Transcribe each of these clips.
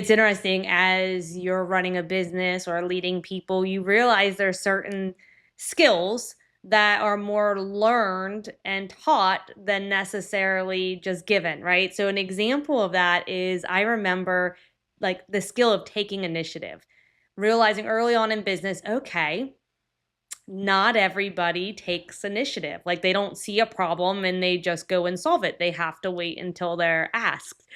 It's interesting as you're running a business or leading people, you realize there's certain skills that are more learned and taught than necessarily just given, right? So an example of that is I remember like the skill of taking initiative, realizing early on in business, okay, not everybody takes initiative. Like they don't see a problem and they just go and solve it. They have to wait until they're asked.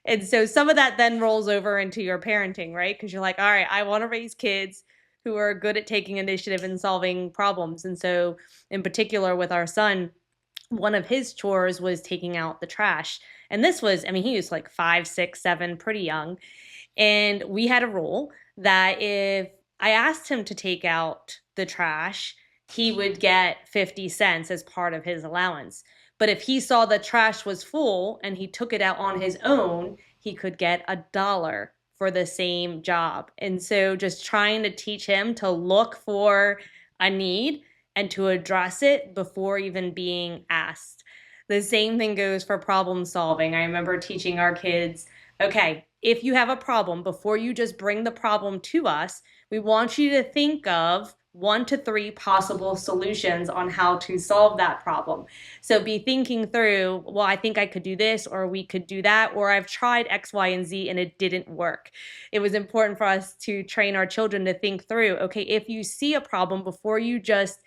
And so some of that then rolls over into your parenting, right? Because you're like, all right, I want to raise kids who are good at taking initiative and solving problems. And so, in particular, with our son, one of his chores was taking out the trash. And this was, I mean, he was like 5, 6, 7, pretty young. And we had a rule that if I asked him to take out the trash, he would get 50 cents as part of his allowance. But if he saw the trash was full and he took it out on his own, he could get $1 for the same job. And so just trying to teach him to look for a need and to address it before even being asked. The same thing goes for problem solving. I remember teaching our kids, okay, if you have a problem, before you just bring the problem to us, we want you to think of 1 to 3 possible solutions on how to solve that problem. So be thinking through, well, I think I could do this, or we could do that, or I've tried X, Y, and Z and it didn't work. It was important for us to train our children to think through, okay, if you see a problem, before you just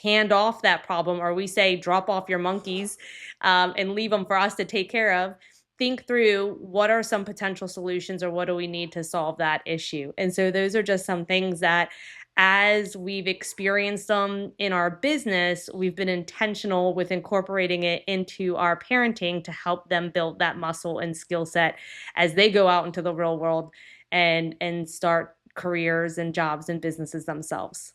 hand off that problem, or we say drop off your monkeys and leave them for us to take care of, think through what are some potential solutions or what do we need to solve that issue. And so those are just some things that as we've experienced them in our business, we've been intentional with incorporating it into our parenting to help them build that muscle and skill set as they go out into the real world and start careers and jobs and businesses themselves.